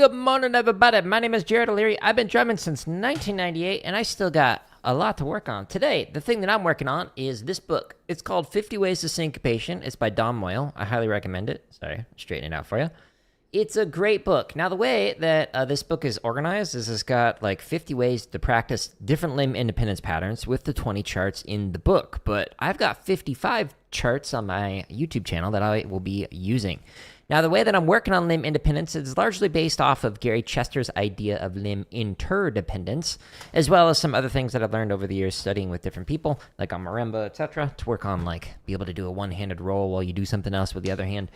Good morning, everybody. My name is Jared O'Leary. I've been drumming since 1998, and I still got a lot to work on. Today, the thing that I'm working on is this book. It's called 50 Ways to Syncopation. It's by Don Moyle. I highly recommend it. Sorry, straighten it out for you. It's a great book. Now, the way that this book is organized is it's got like 50 ways to practice different limb independence patterns with the 20 charts in the book. But I've got 55 charts on my YouTube channel that I will be using. Now, the way that I'm working on limb independence is largely based off of Gary Chester's idea of limb interdependence, as well as some other things that I've learned over the years studying with different people, like on marimba, etc., to work on, like, be able to do a one-handed roll while you do something else with the other hand.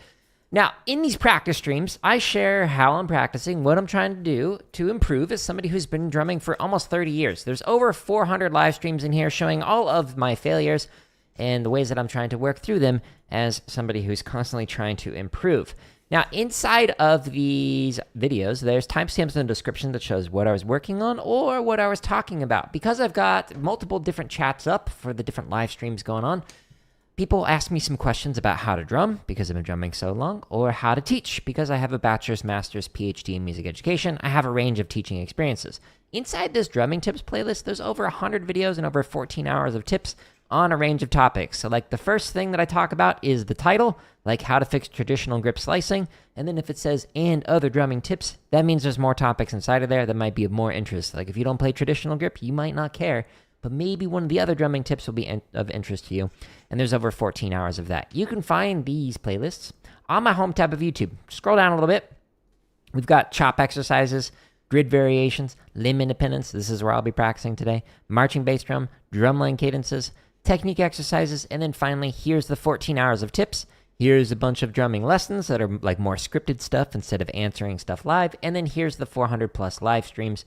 Now, in these practice streams, I share how I'm practicing, what I'm trying to do to improve as somebody who's been drumming for almost 30 years. There's over 400 live streams in here showing all of my failures and the ways that I'm trying to work through them as somebody who's constantly trying to improve. Now, inside of these videos, there's timestamps in the description that shows what I was working on or what I was talking about. Because I've got multiple different chats up for the different live streams going on, people ask me some questions about how to drum, because I've been drumming so long, or how to teach, because I have a bachelor's, master's, PhD in music education. I have a range of teaching experiences. Inside this drumming tips playlist, there's over 100 videos and over 14 hours of tips on a range of topics. So like the first thing that I talk about is the title, like how to fix traditional grip slicing. And then if it says and other drumming tips, that means there's more topics inside of there that might be of more interest. Like if you don't play traditional grip, you might not care, but maybe one of the other drumming tips will be of interest to you. And there's over 14 hours of that. You can find these playlists on my home tab of YouTube. Scroll down a little bit. We've got chop exercises, grid variations, limb independence. This is where I'll be practicing today. Marching bass drum, drumline cadences, technique exercises, and then finally, here's the 14 hours of tips. Here's a bunch of drumming lessons that are like more scripted stuff instead of answering stuff live. And then here's the 400 plus live streams,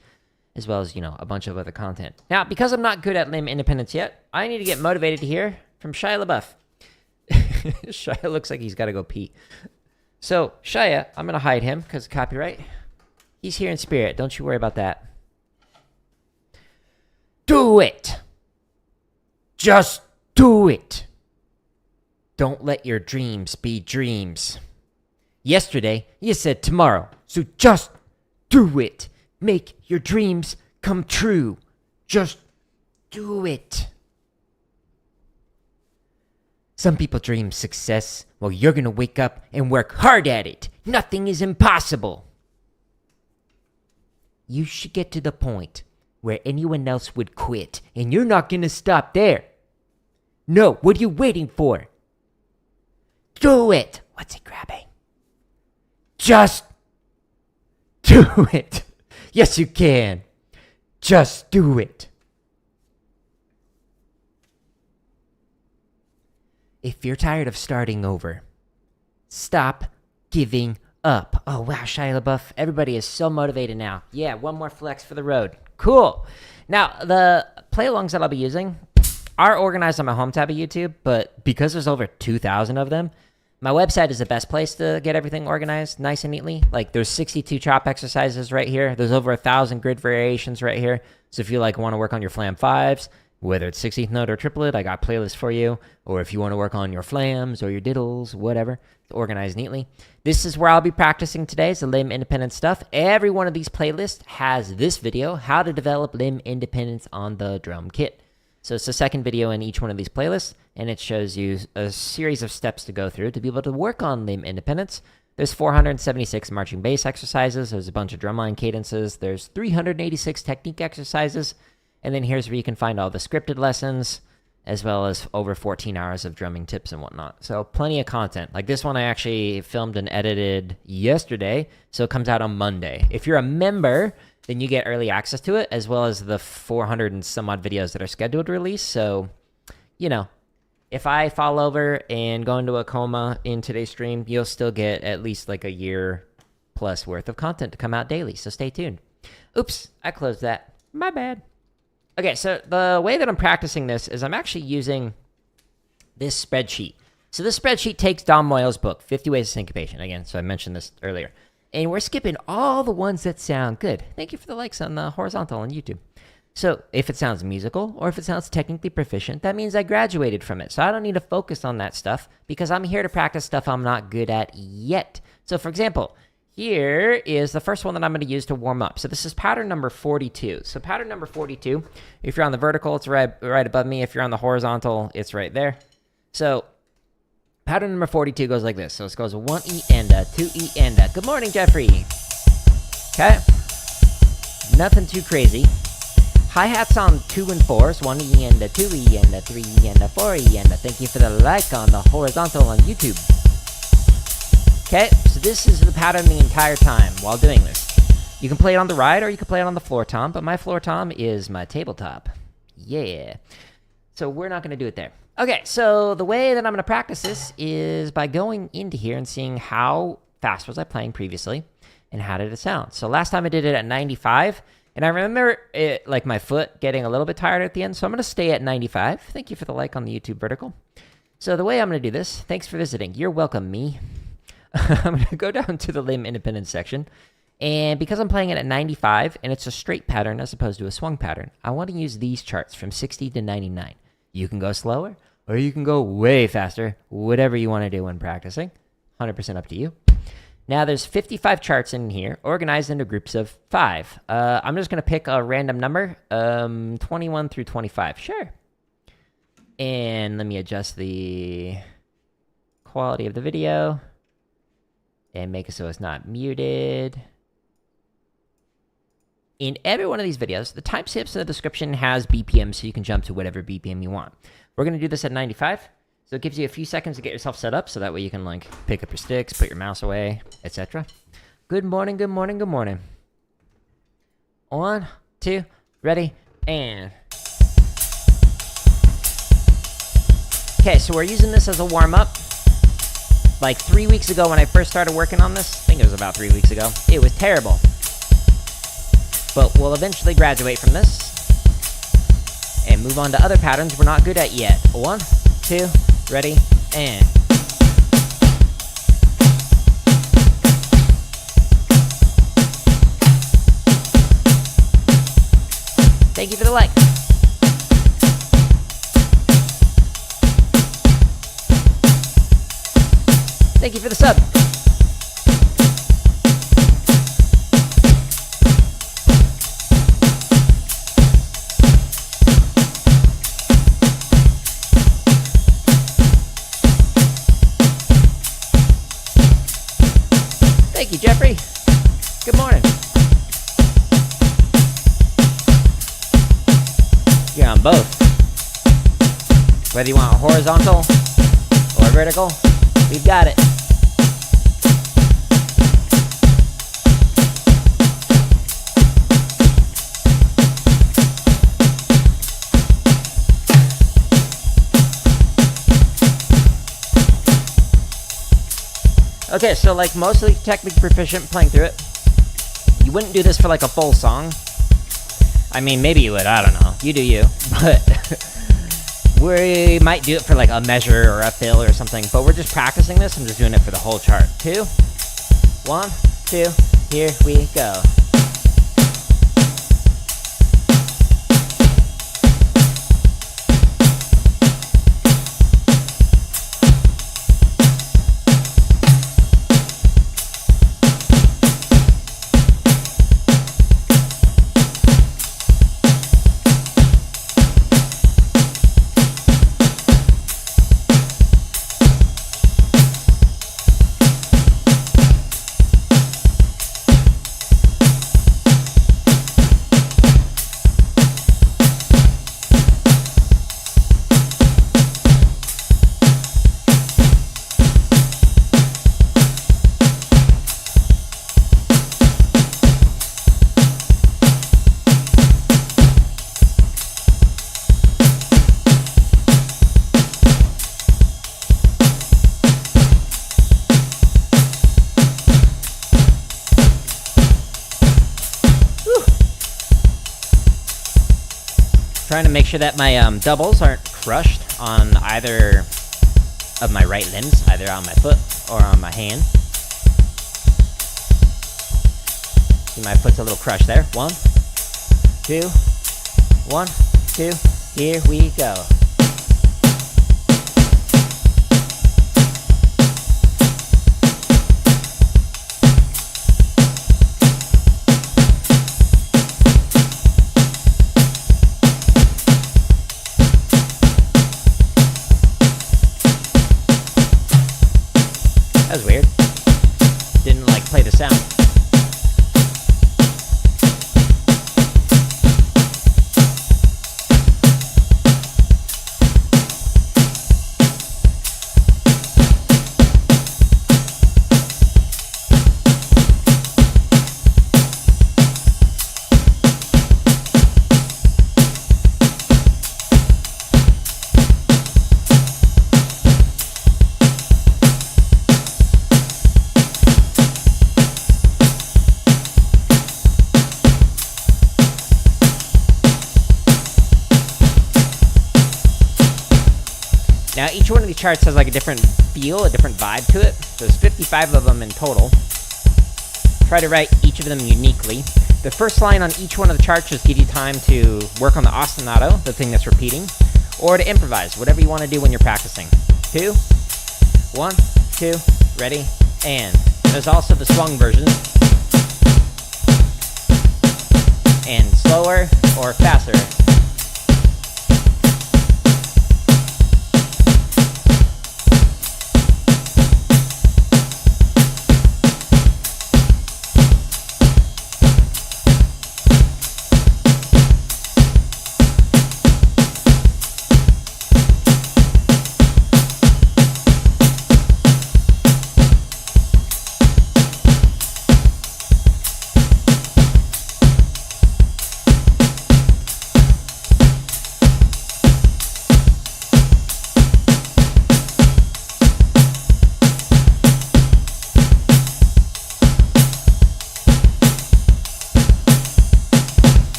as well as, you know, a bunch of other content. Now, because I'm not good at limb independence yet, I need to get motivated to hear from Shia LaBeouf. Shia looks like he's got to go pee. So, Shia, I'm going to hide him because of copyright. He's here in spirit. Don't you worry about that. Do it. Just do it. Don't let your dreams be dreams. Yesterday, you said tomorrow, so just do it. Make your dreams come true. Just do it. Some people dream success. Well, you're going to wake up and work hard at it. Nothing is impossible. You should get to the point where anyone else would quit, and you're not going to stop there. No, what are you waiting for? Do it. What's he grabbing? Just do it. Yes, you can. Just do it. If you're tired of starting over, stop giving up. Oh, wow, Shia LaBeouf. Everybody is so motivated now. Yeah, one more flex for the road. Cool. Now, the play-alongs that I'll be using are organized on my home tab of YouTube, but because there's over 2,000 of them, my website is the best place to get everything organized nice and neatly. Like there's 62 chop exercises right here. There's over 1,000 grid variations right here. So if you like want to work on your flam fives, whether it's 16th note or triplet, I got playlists for you. Or if you want to work on your flams or your diddles, whatever, it's organized neatly. This is where I'll be practicing today. It's the limb independence stuff. Every one of these playlists has this video, how to develop limb independence on the drum kit. So it's the second video in each one of these playlists, and it shows you a series of steps to go through to be able to work on limb independence. There's 476 marching bass exercises. There's a bunch of drumline cadences. There's 386 technique exercises. And then here's where you can find all the scripted lessons, as well as over 14 hours of drumming tips and whatnot. So plenty of content. Like this one I actually filmed and edited yesterday, so it comes out on Monday. If you're a member, then you get early access to it, as well as the 400 and some odd videos that are scheduled to release. So, you know, if I fall over and go into a coma in today's stream, you'll still get at least like a year plus worth of content to come out daily. So stay tuned. Oops, I closed that. My bad. Okay, so the way that I'm practicing this is I'm actually using this spreadsheet. So this spreadsheet takes Don Moyle's book, 50 Ways of Syncopation. Again, so I mentioned this earlier. And we're skipping all the ones that sound good. Thank you for the likes on the horizontal on YouTube. So if it sounds musical or if it sounds technically proficient, that means I graduated from it. So I don't need to focus on that stuff because I'm here to practice stuff I'm not good at yet. So for example, here is the first one that I'm going to use to warm up. So this is pattern number 42. So pattern number 42, if you're on the vertical, it's right above me. If you're on the horizontal, it's right there. So pattern number 42 goes like this. So it goes 1 E and a 2 E and a. Good morning, Jeffrey. Okay. Nothing too crazy. Hi-hats on 2 and 4s. 1 E and a 2 E and a 3 E and a 4 E and a. Thank you for the like on the horizontal on YouTube. Okay, so this is the pattern the entire time while doing this. You can play it on the ride or you can play it on the floor tom, but my floor tom is my tabletop. Yeah. So we're not going to do it there. Okay, so the way that I'm going to practice this is by going into here and seeing how fast was I playing previously and how did it sound. So last time I did it at 95, and I remember it, like my foot getting a little bit tired at the end, so I'm going to stay at 95. Thank you for the like on the YouTube vertical. So the way I'm going to do this, thanks for visiting. You're welcome, me. I'm going to go down to the limb independence section, and because I'm playing it at 95 and it's a straight pattern as opposed to a swung pattern, I want to use these charts from 60 to 99. You can go slower or you can go way faster, whatever you want to do when practicing. 100% up to you. Now there's 55 charts in here organized into groups of 5. I'm just going to pick a random number, 21 through 25. Sure. And let me adjust the quality of the video and make it so it's not muted. In every one of these videos, the timestamps in the description has BPM, so you can jump to whatever BPM you want. We're going to do this at 95, so it gives you a few seconds to get yourself set up, so that way you can like pick up your sticks, put your mouse away, etc. Good morning, good morning, good morning. 1, 2, ready, and... Okay, so we're using this as a warm-up. Like 3 weeks ago when I first started working on this, I think it was about 3 weeks ago, it was terrible. But we'll eventually graduate from this and move on to other patterns we're not good at yet. 1, 2, ready, and... Thank you for the like. Thank you for the sub. Thank you, Jeffrey. Good morning. You're on both. Whether you want horizontal or vertical, we've got it. Okay, so like mostly technically proficient playing through it. You wouldn't do this for like a full song. I mean, maybe you would, I don't know. You do you. But we might do it for like a measure or a fill or something. But we're just practicing this. I'm just doing it for the whole chart. 2, 1, 2, here we go. Trying to make sure that my doubles aren't crushed on either of my right limbs, either on my foot or on my hand. See, my foot's a little crushed there. 1, 2, 1, 2, here we go. didn't like play the sound. Now, each one of these charts has like a different feel, a different vibe to it. So there's 55 of them in total. Try to write each of them uniquely. The first line on each one of the charts just give you time to work on the ostinato, the thing that's repeating, or to improvise, whatever you want to do when you're practicing. 2, 1, 2, ready, and. There's also the swung version. And slower or faster.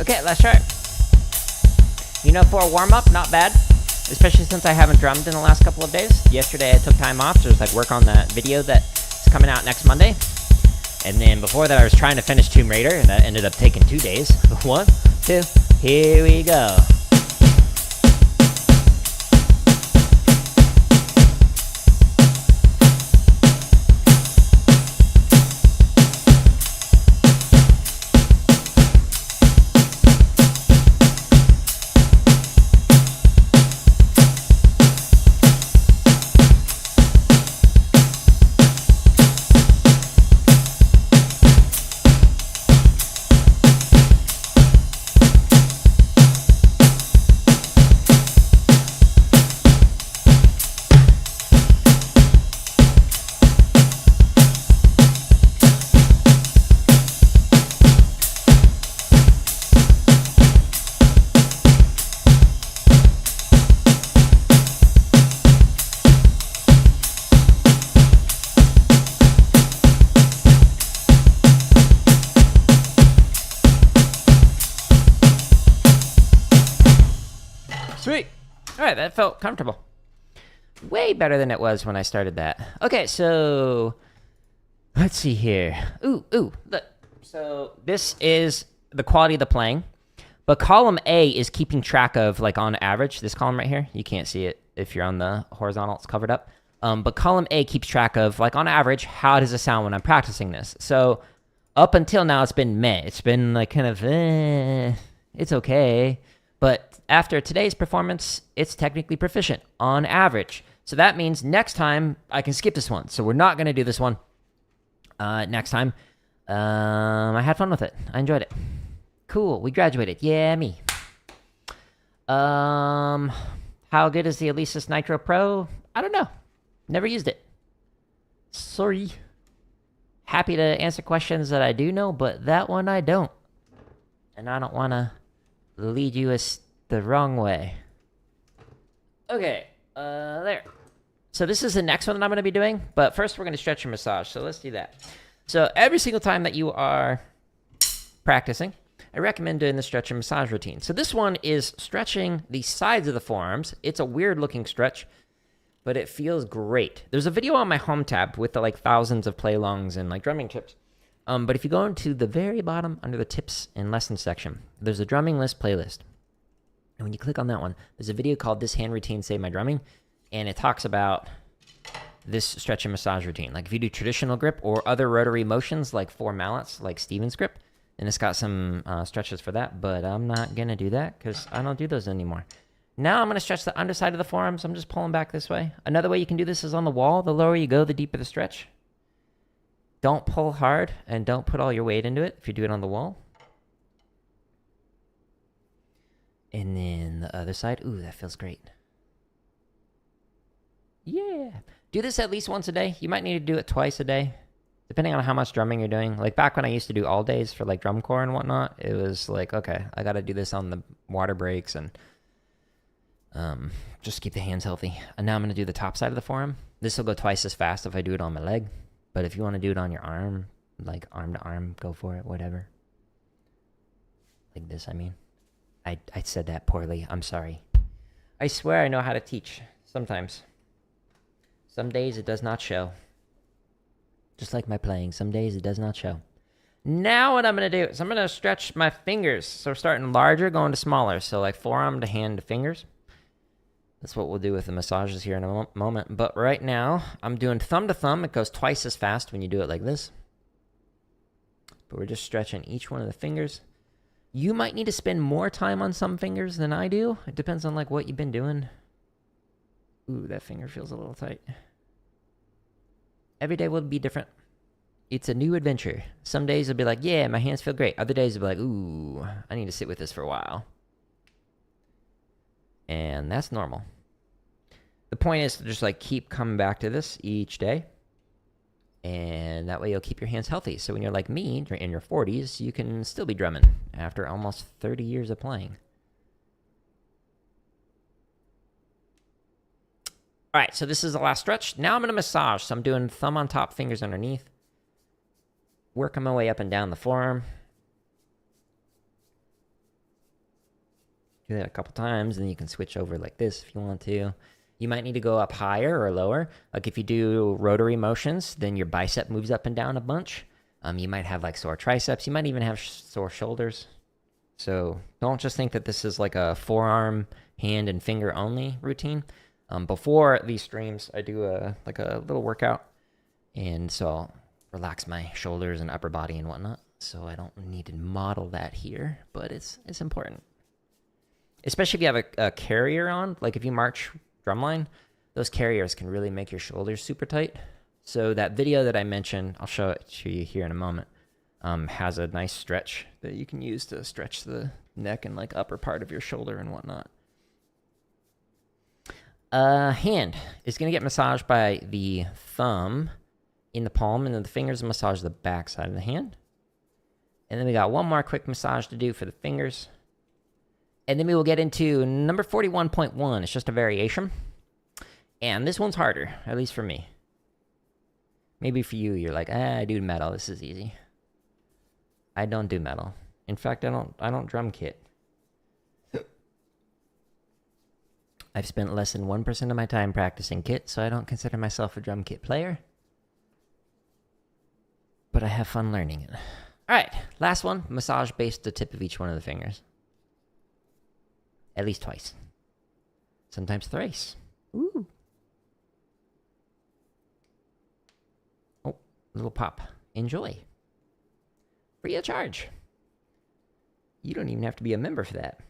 Okay, last try. You know, for a warm-up, not bad. Especially since I haven't drummed in the last couple of days. Yesterday I took time off to just like work on that video that's coming out next Monday. And then before that I was trying to finish Tomb Raider, and that ended up taking 2 days. 1, 2, here we go. Sweet. All right, that felt comfortable. Way better than it was when I started that. Okay, so let's see here. Ooh, look. So this is the quality of the playing, but column A is keeping track of, like, on average, this column right here. You can't see it if you're on the horizontal, it's covered up. But column A keeps track of, like, on average, how does it sound when I'm practicing this? So up until now, it's been meh. It's been, like, kind of, it's okay. But after today's performance, it's technically proficient on average. So that means next time I can skip this one. So we're not going to do this one next time. I had fun with it. I enjoyed it. Cool. We graduated. Yeah, me. How good is the Alesis Nitro Pro? I don't know. Never used it. Sorry. Happy to answer questions that I do know, but that one I don't. And I don't want to lead you the wrong way. Okay, there. So this is the next one that I'm going to be doing, but first we're going to stretch and massage, so let's do that. So every single time that you are practicing, I recommend doing the stretch and massage routine. So this one is stretching the sides of the forearms. It's a weird looking stretch, but it feels great. There's a video on my home tab with the, like, thousands of play-alongs and, like, drumming tips. But if you go into the very bottom under the tips and lessons section, there's a drumming list playlist. And when you click on that one, there's a video called This Hand Routine Saved My Drumming. And it talks about this stretch and massage routine. Like if you do traditional grip or other rotary motions like 4 mallets, like Steven's grip, and it's got some stretches for that, but I'm not going to do that because I don't do those anymore. Now I'm going to stretch the underside of the forearms. I'm just pulling back this way. Another way you can do this is on the wall. The lower you go, the deeper the stretch. Don't pull hard and don't put all your weight into it if you do it on the wall. And then the other side. Ooh, that feels great. Yeah. Do this at least once a day. You might need to do it twice a day, depending on how much drumming you're doing. Like back when I used to do all days for like drum corps and whatnot, it was like, okay, I got to do this on the water breaks and just keep the hands healthy. And now I'm going to do the top side of the forearm. This will go twice as fast if I do it on my leg. But if you want to do it on your arm, like arm to arm, go for it, whatever. Like this, I mean. I said that poorly. I'm sorry. I swear I know how to teach. Sometimes. Some days it does not show. Just like my playing. Some days it does not show. Now what I'm going to do is I'm going to stretch my fingers. So starting larger, going to smaller. So like forearm to hand to fingers. That's what we'll do with the massages here in a moment. But right now, I'm doing thumb to thumb. It goes twice as fast when you do it like this. But we're just stretching each one of the fingers. You might need to spend more time on some fingers than I do. It depends on like what you've been doing. Ooh, that finger feels a little tight. Every day will be different. It's a new adventure. Some days it'll be like, yeah, my hands feel great. Other days it'll be like, ooh, I need to sit with this for a while. And that's normal. The point is to just like keep coming back to this each day. And that way you'll keep your hands healthy. So when you're like me, in your 40s, you can still be drumming after almost 30 years of playing. All right, so this is the last stretch. Now I'm going to massage. So I'm doing thumb on top, fingers underneath. Working my way up and down the forearm. Do that a couple times, and then you can switch over like this if you want to. You might need to go up higher or lower. Like if you do rotary motions, then your bicep moves up and down a bunch. You might have like sore triceps. You might even have sore shoulders. So don't just think that this is like a forearm, hand, and finger only routine. Before these streams, I do a little workout. And so I'll relax my shoulders and upper body and whatnot. So I don't need to model that here, but it's important. Especially if you have a carrier on, like if you march drumline, those carriers can really make your shoulders super tight. So that video that I mentioned, I'll show it to you here in a moment, has a nice stretch that you can use to stretch the neck and like upper part of your shoulder and whatnot. Hand is going to get massaged by the thumb in the palm, and then the fingers massage the back side of the hand. And then we got one more quick massage to do for the fingers. And then we will get into number 41.1. It's just a variation. And this one's harder, at least for me. Maybe for you, you're like, I do metal. This is easy. I don't do metal. In fact, I don't drum kit. I've spent less than 1% of my time practicing kit, so I don't consider myself a drum kit player. But I have fun learning it. All right, last one. Massage base the tip of each one of the fingers. At least twice. Sometimes thrice. Ooh. Oh, little pop. Enjoy. Free of charge. You don't even have to be a member for that.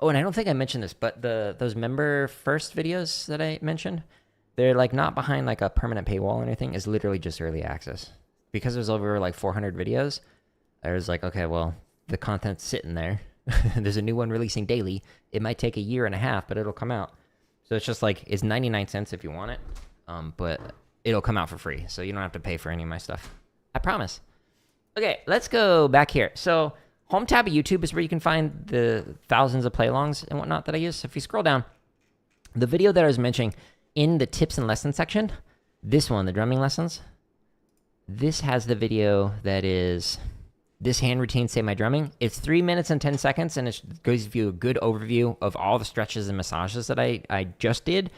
Oh, and I don't think I mentioned this, but those member first videos that I mentioned, they're like not behind like a permanent paywall or anything. It's literally just early access. Because there's over like 400 videos, I was like, okay, well, the content's sitting there. There's a new one releasing daily. It might take a year and a half, but it'll come out. So it's just like, it's 99 cents if you want it, but it'll come out for free. So you don't have to pay for any of my stuff. I promise. Okay, let's go back here. So home tab of YouTube is where you can find the thousands of play-alongs and whatnot that I use. So if you scroll down, the video that I was mentioning in the tips and lessons section, this one, the drumming lessons, this has the video that is this hand routine, Say My Drumming. It's 3 minutes and 10 seconds, and it gives you a good overview of all the stretches and massages that I just did,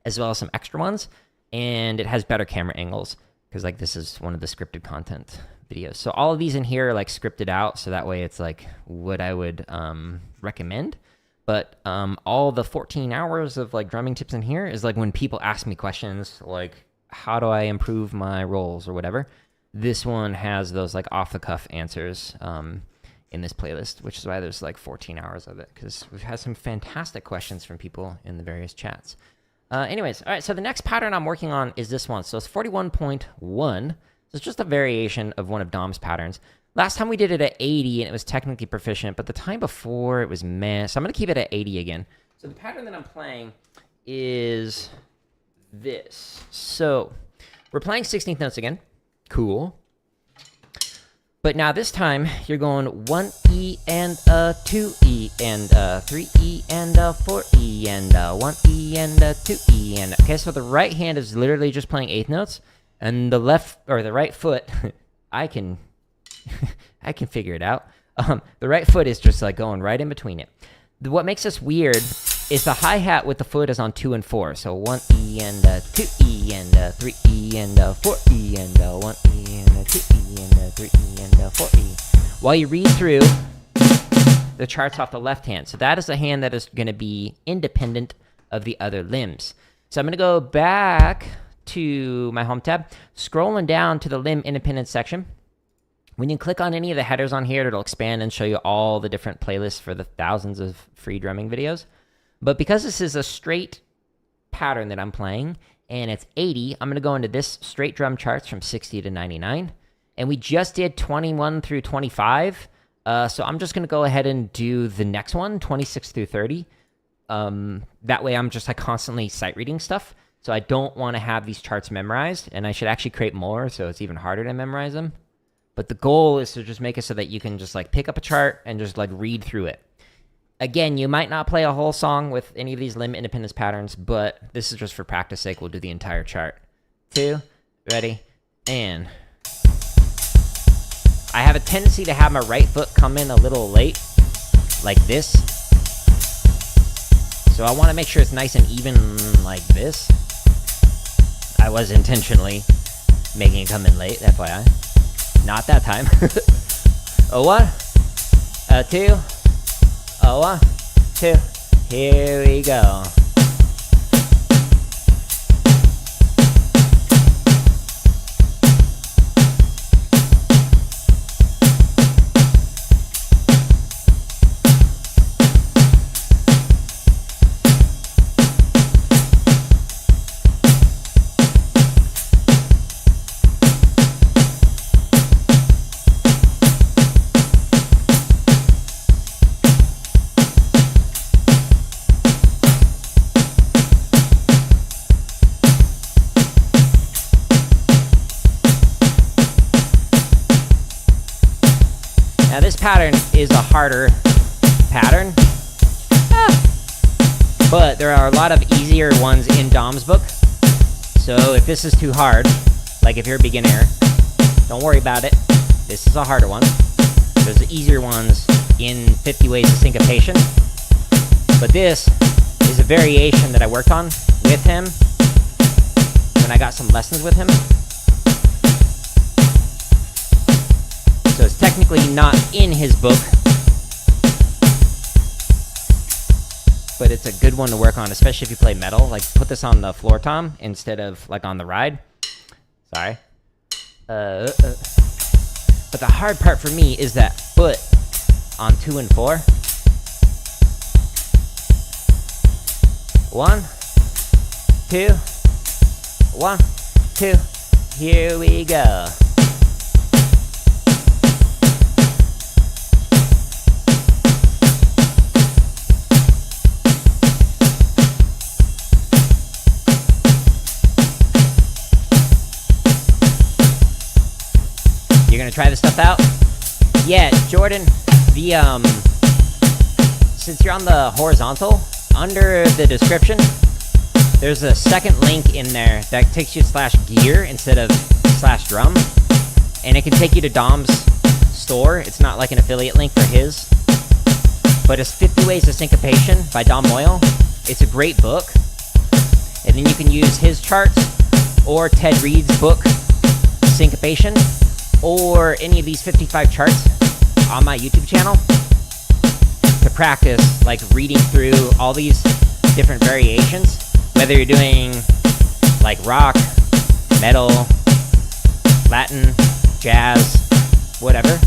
as well as some extra ones. And it has better camera angles, because like this is one of the scripted content videos. So all of these in here are like scripted out, so that way it's like what I would recommend. But all the 14 hours of like drumming tips in here is like when people ask me questions like, how do I improve my rolls or whatever, this one has those like off-the-cuff answers in this playlist, which is why there's like 14 hours of it, because we've had some fantastic questions from people in the various chats. Anyways, all right, so the next pattern I'm working on is this one. So it's 41.1. So it's just a variation of one of Dom's patterns. Last time we did it at 80, and it was technically proficient, but the time before it was meh. So I'm going to keep it at 80 again. So the pattern that I'm playing is this. So we're playing 16th notes again. Cool. But now this time, you're going 1 E and a 2 E and a 3 E and a 4 E and a 1 E and a 2 E and... Okay, so the right hand is literally just playing 8th notes, and the left, or the right foot, I can figure it out. The right foot is just like going right in between it. What makes this weird is the hi-hat with the foot is on 2 and 4. So 1 E and a 2 E and a 3 E and a 4 E and a 1 E and a 2 E and a 3 E and a 4 E. While you read through the charts off the left hand. So that is a hand that is going to be independent of the other limbs. So I'm going to go back to my home tab, scrolling down to the limb independent section. When you click on any of the headers on here, it'll expand and show you all the different playlists for the thousands of free drumming videos. But because this is a straight pattern that I'm playing, and it's 80, I'm going to go into this straight drum charts from 60 to 99. And we just did 21 through 25. So I'm just going to go ahead and do the next one, 26 through 30. That way I'm just like constantly sight reading stuff. So I don't want to have these charts memorized, and I should actually create more so it's even harder to memorize them. But the goal is to just make it so that you can just like pick up a chart and just like read through it. Again, you might not play a whole song with any of these limb independence patterns, but this is just for practice sake. We'll do the entire chart. 2, ready, and... I have a tendency to have my right foot come in a little late, like this. So I want to make sure it's nice and even like this. I was intentionally making it come in late, FYI. Not that time. A 1, a 2, a 1, 2. Here we go. Pattern is a harder pattern, but there are a lot of easier ones in Dom's book. So if this is too hard, like if you're a beginner, don't worry about it. This is a harder one. There's easier ones in 50 Ways to Syncopation, but this is a variation that I worked on with him when I got some lessons with him. So it's technically not in his book, but it's a good one to work on, especially if you play metal. Like, put this on the floor tom instead of like on the ride. Sorry. But the hard part for me is that foot on 2 and 4. 1, 2, 1, 2. Here we go. You're gonna try this stuff out? Yeah, Jordan, since you're on the horizontal, under the description, there's a second link in there that takes you to /gear instead of /drum, and it can take you to Dom's store. It's not like an affiliate link for his, but it's 50 Ways to Syncopation by Dom Moyle. It's a great book, and then you can use his charts or Ted Reed's book, Syncopation, or any of these 55 charts on my YouTube channel to practice like reading through all these different variations, whether you're doing like rock, metal, Latin, jazz, whatever.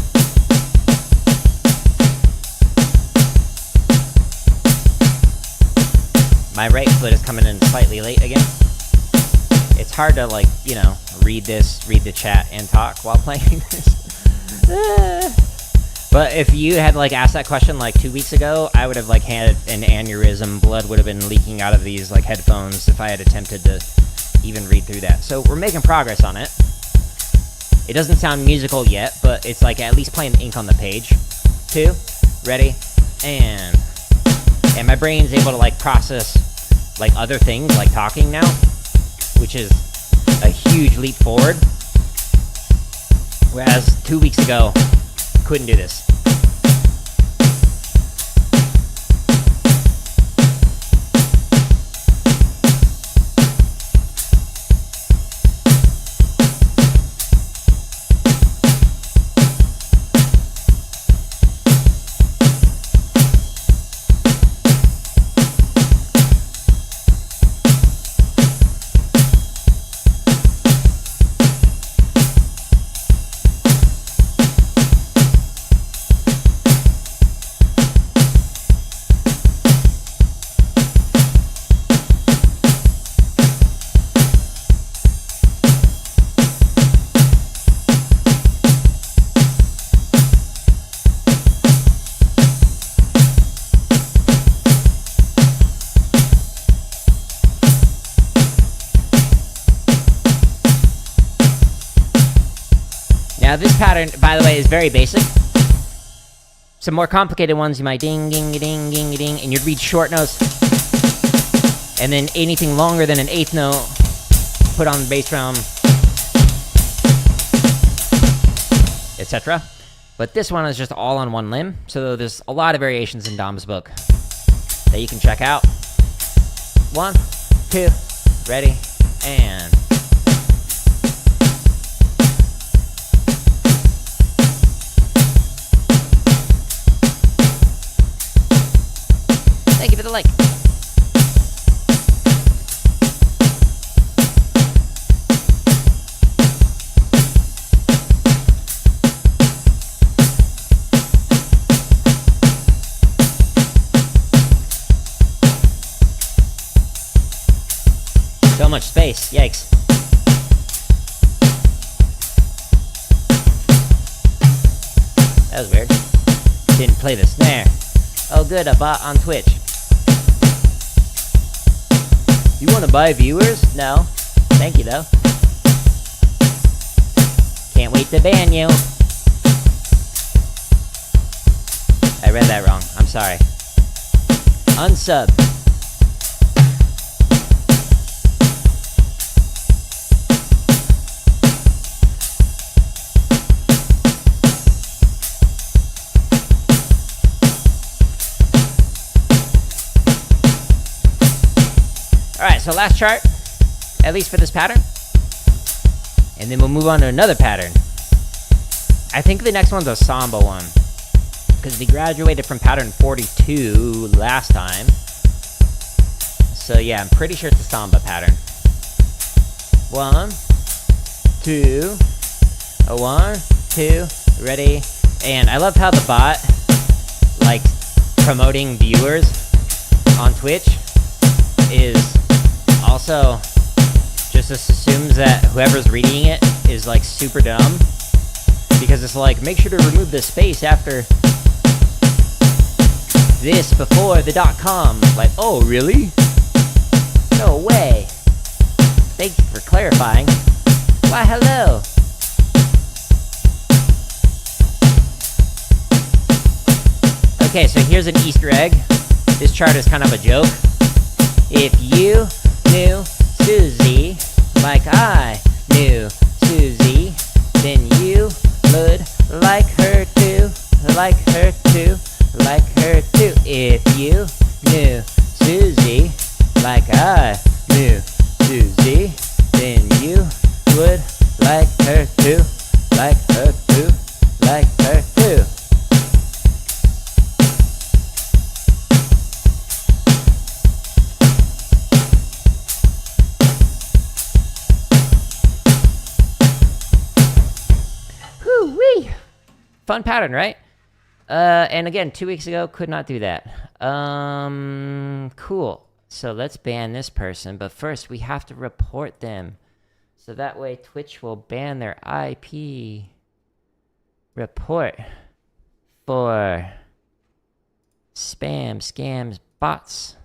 My right foot is coming in slightly late again. It's hard to, like, you know, read the chat and talk while playing this. But if you had, like, asked that question, like, 2 weeks ago, I would have, like, had an aneurysm. Blood would have been leaking out of these, like, headphones if I had attempted to even read through that. So we're making progress on it. It doesn't sound musical yet, but it's, like, at least playing ink on the page. 2, ready, and my brain's able to, like, process, like, other things, like talking now, which is a huge leap forward. Whereas 2 weeks ago, couldn't do this. Now this pattern, by the way, is very basic. Some more complicated ones, you might ding, ding, ding, ding, ding, and you'd read short notes. And then anything longer than an eighth note, put on the bass drum, etc. But this one is just all on one limb, so there's a lot of variations in Dom's book that you can check out. 1, 2, ready, and... Thank you for the like. So much space, yikes. That was weird. Didn't play the snare. Oh good, I bought on Twitch. You want to buy viewers? No. Thank you, though. Can't wait to ban you. I read that wrong. I'm sorry. Unsub. Alright, so last chart, at least for this pattern. And then we'll move on to another pattern. I think the next one's a Samba one, because we graduated from pattern 42 last time. So yeah, I'm pretty sure it's a Samba pattern. 1, 2, 1, 2, ready. And I love how the bot, like, promoting viewers on Twitch is also just assumes that whoever's reading it is, like, super dumb, because it's like, make sure to remove the space after this before the .com. Like, oh really? No way. Thank you for clarifying. Why hello. Okay, so here's an Easter egg. This chart is kind of a joke. If you knew Susie like I knew Susie, then you would like her too, like her too, like her too. If you knew Susie like I knew Susie, then you would like her too, like her too, like her too. Fun pattern, right? And again, 2 weeks ago, could not do that. Cool. So let's ban this person, but first we have to report them. So that way Twitch will ban their IP. Report for spam, scams, bots.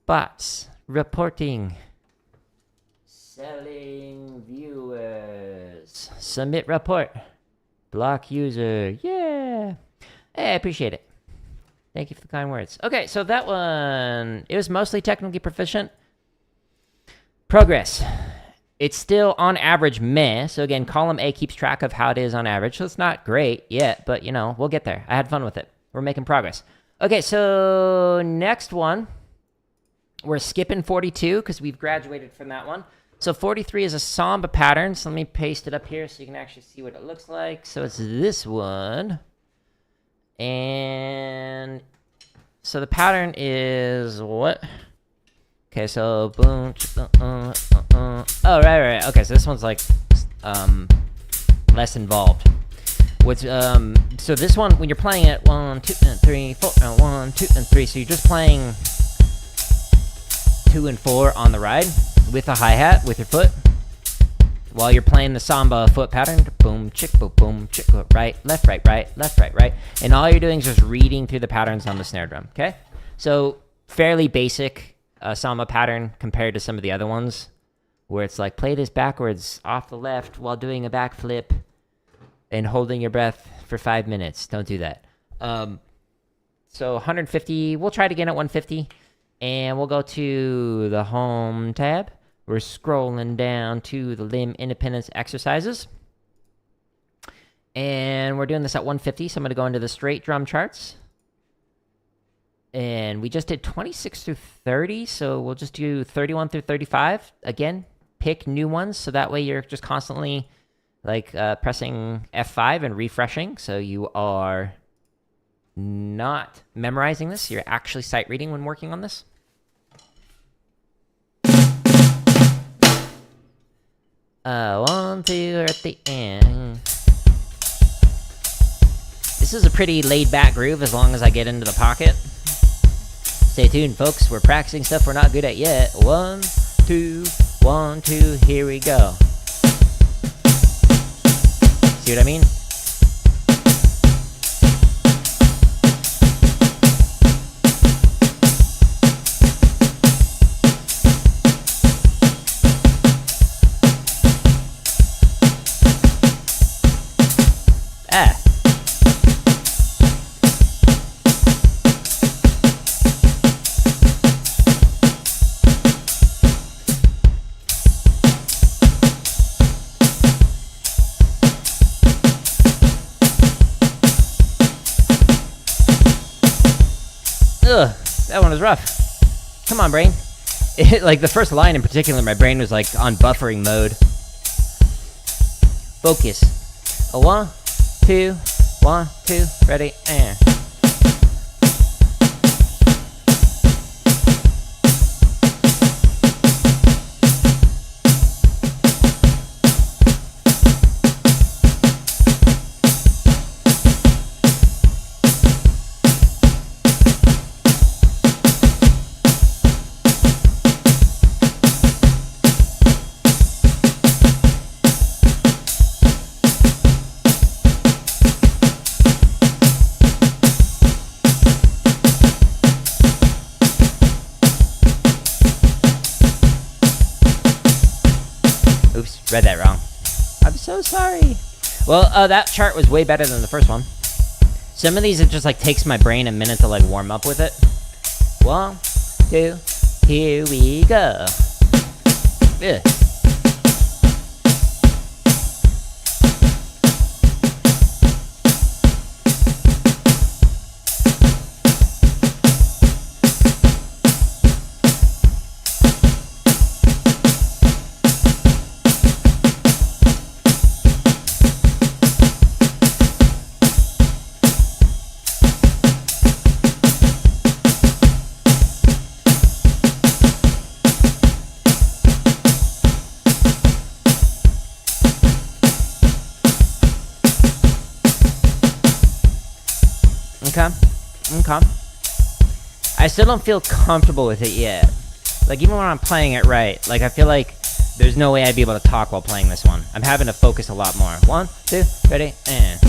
Bots. Reporting. Selling viewers. Submit report. Block user. Yeah. Hey, I appreciate it. Thank you for the kind words. Okay, so that one, it was mostly technically proficient. Progress. It's still on average meh. So again, column A keeps track of how it is on average. So it's not great yet, but you know, we'll get there. I had fun with it. We're making progress. Okay, so next one. We're skipping 42 because we've graduated from that one. So 43 is a Samba pattern. So let me paste it up here so you can actually see what it looks like. So it's this one. And so the pattern is what? Okay, so boom. Oh, right. Okay, so this one's like less involved. What's so this one, when you're playing it 1, 2, and 3, 4, 1, 2, and 3, so you're just playing 2 and 4 on the ride with a hi-hat with your foot while you're playing the Samba foot pattern. Boom, chick, boom, chick, right, left, right, left, right. And all you're doing is just reading through the patterns on the snare drum, okay? So fairly basic Samba pattern compared to some of the other ones where it's like play this backwards off the left while doing a backflip and holding your breath for 5 minutes. Don't do that. So 150, we'll try it again at 150. And we'll go to the home tab. We're scrolling down to the limb independence exercises. And we're doing this at 150, so I'm going to go into the straight drum charts. And we just did 26 through 30, so we'll just do 31 through 35. Again, pick new ones, so that way you're just constantly like pressing F5 and refreshing, so you are not memorizing this. You're actually sight reading when working on this. One, two, at the end. This is a pretty laid-back groove as long as I get into the pocket. Stay tuned, folks. We're practicing stuff we're not good at yet. 1, 2, 1, 2, here we go. See what I mean? Ugh, that one was rough. Come on, brain. Like the first line in particular, my brain was like on buffering mode. Focus. A 1, 2, 1, 2, ready, and. Oops, read that wrong. I'm so sorry. Well, that chart was way better than the first one. Some of these, it just like takes my brain a minute to like warm up with it. 1, 2, here we go. Ugh. Okay. Okay. I still don't feel comfortable with it yet. Like, even when I'm playing it right, like, I feel like there's no way I'd be able to talk while playing this one. I'm having to focus a lot more. 1, 2, ready, and...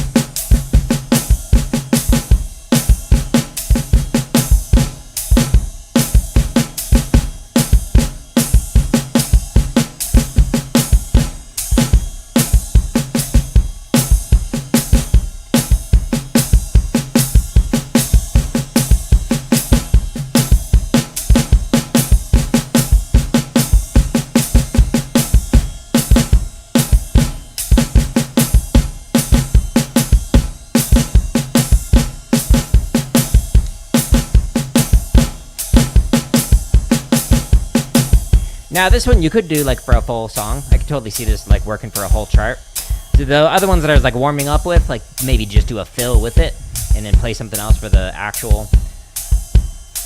Now, this one you could do, like, for a full song. I could totally see this, like, working for a whole chart. The other ones that I was, like, warming up with, like, maybe just do a fill with it, and then play something else for the actual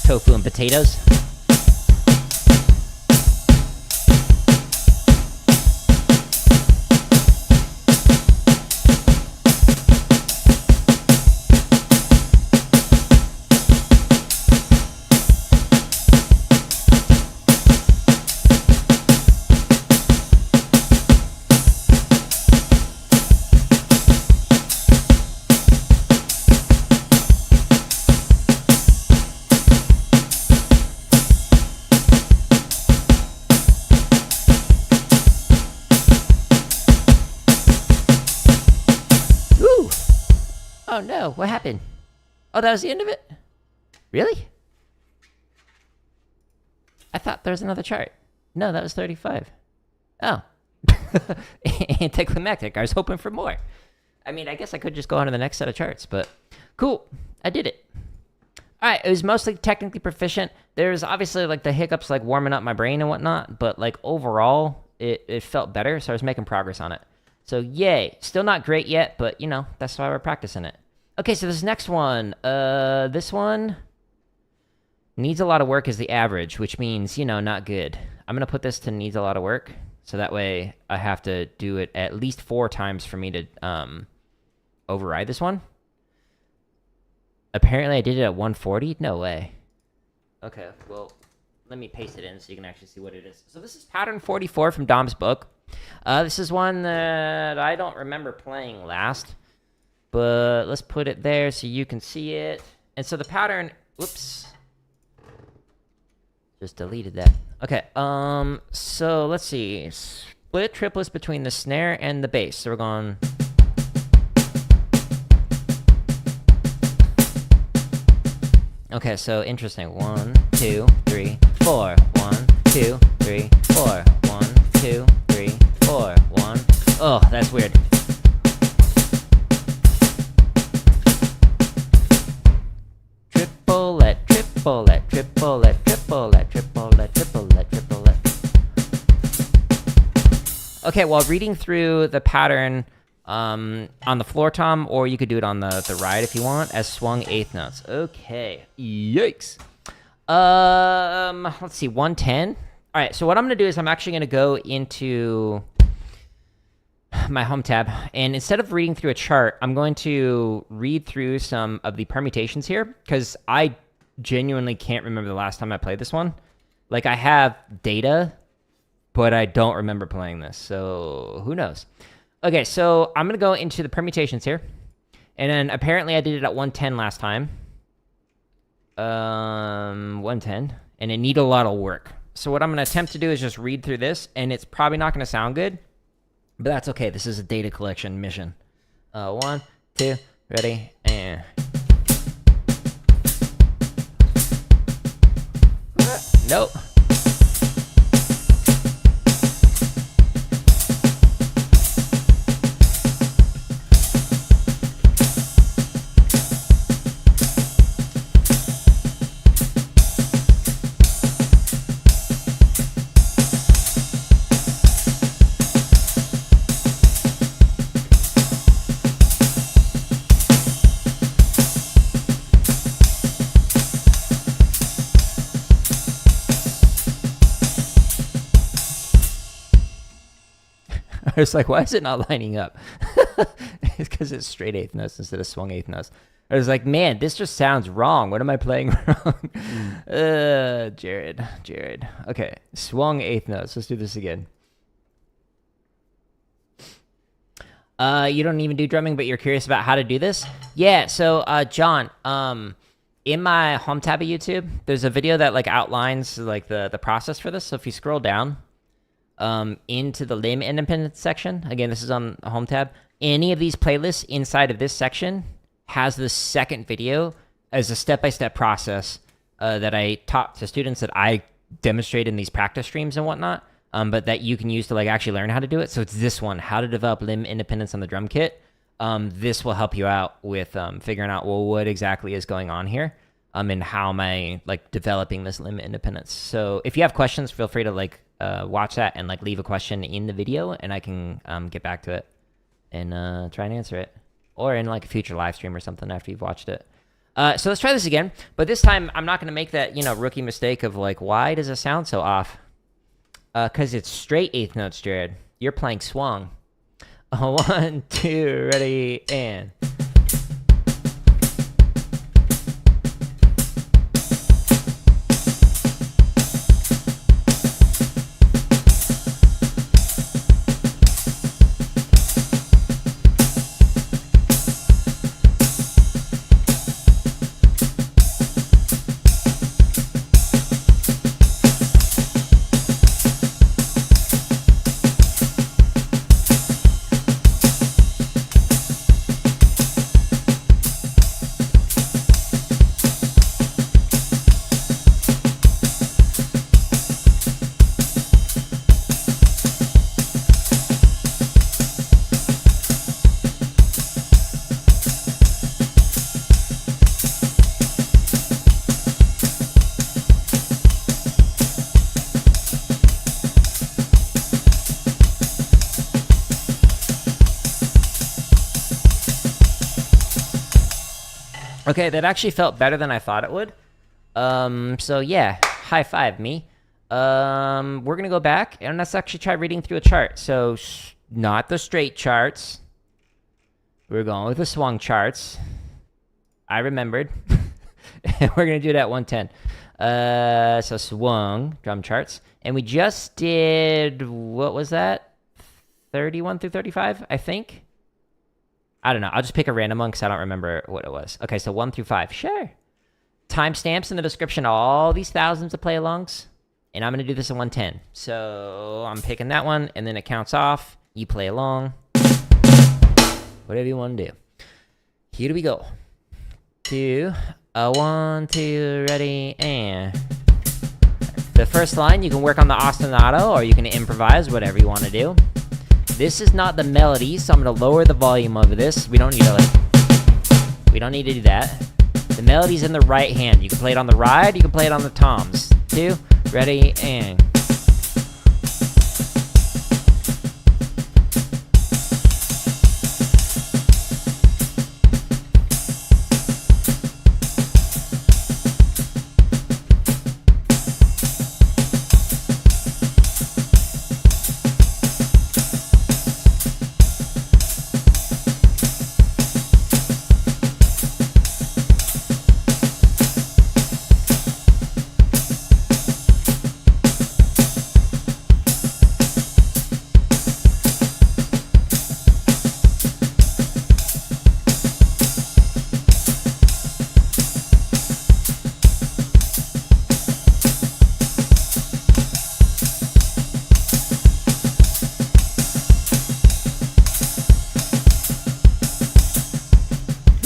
tofu and potatoes. Oh no, what happened? Oh, that was the end of it? Really? I thought there was another chart. No, that was 35. Oh. Anticlimactic. I was hoping for more. I mean, I guess I could just go on to the next set of charts, but cool. I did it. Alright, it was mostly technically proficient. There's obviously like the hiccups like warming up my brain and whatnot, but like overall, it felt better, so I was making progress on it. So yay. Still not great yet, but you know, that's why we're practicing it. Okay, so this next one, this one needs a lot of work as the average, which means, you know, not good. I'm going to put this to needs a lot of work, so that way I have to do it at least 4 times for me to override this one. Apparently I did it at 140? No way. Okay, well, let me paste it in so you can actually see what it is. So this is pattern 44 from Dom's book. This is one that I don't remember playing last. But let's put it there so you can see it. And so the pattern, whoops. Just deleted that. Okay, so let's see. Split triplets between the snare and the bass. So we're going... Okay, so interesting. 1, 2, 3, 4. 1, 2, 3, 4. 1, 2, 3, 4. 1. Oh, that's weird. Triplet, triplet, triplet, triplet, triplet, triplet, triplet. Okay, while reading through the pattern on the floor tom, or you could do it on the ride if you want, as swung 8th notes. Okay, yikes. Let's see, 110. All right, so what I'm gonna do is I'm actually gonna go into my home tab, and instead of reading through a chart, I'm going to read through some of the permutations here, because I genuinely can't remember the last time I played this one. Like, I have data, but I don't remember playing this, so who knows? Okay, so I'm going to go into the permutations here, and then apparently I did it at 110 last time. 110, and it need a lot of work. So what I'm going to attempt to do is just read through this, and it's probably not going to sound good, but that's okay. This is a data collection mission. 1, 2, ready, and... Nope. I was like, why is it not lining up? It's because it's straight 8th notes instead of swung 8th notes. I was like, man, this just sounds wrong. What am I playing wrong? Jared. Okay, swung eighth notes. Let's do this again. You don't even do drumming, but you're curious about how to do this? Yeah, so, John, in my home tab of YouTube, there's a video that, like, outlines, like, the process for this. So if you scroll down, into the limb independence section, again, this is on the home tab, any of these playlists inside of this section has the second video as a step-by-step process that I taught to students that I demonstrate in these practice streams and whatnot, but that you can use to like actually learn how to do it. So it's this one, how to develop limb independence on the drum kit. This will help you out with figuring out, well, what exactly is going on here, and how am I like developing this limb independence. So if you have questions, feel free to like watch that and like leave a question in the video, and I can get back to it and try and answer it. Or in like a future live stream or something after you've watched it. So let's try this again. But this time, I'm not going to make that, rookie mistake of like, why does it sound so off? Because it's straight eighth notes, Jared. You're playing swung. 1, 2, ready, and... Okay, that actually felt better than I thought it would. So yeah, high five me. We're gonna go back and let's actually try reading through a chart. So not the straight charts. We're going with the swung charts. I remembered. And we're gonna do that 110. So swung drum charts, and we just did, what was that? 31 through 35, I think. I don't know. I'll just pick a random one because I don't remember what it was. Okay, so 1 through 5. Sure. Timestamps in the description, all these thousands of play-alongs. And I'm going to do this in 110. So I'm picking that one, and then it counts off. You play along. Whatever you want to do. Here we go. 2, 1, 2, ready, and... The first line, you can work on the ostinato, or you can improvise, whatever you want to do. This is not the melody, so I'm going to lower the volume of this. We don't need to do that. The melody's in the right hand. You can play it on the ride, you can play it on the toms. 2, ready, and...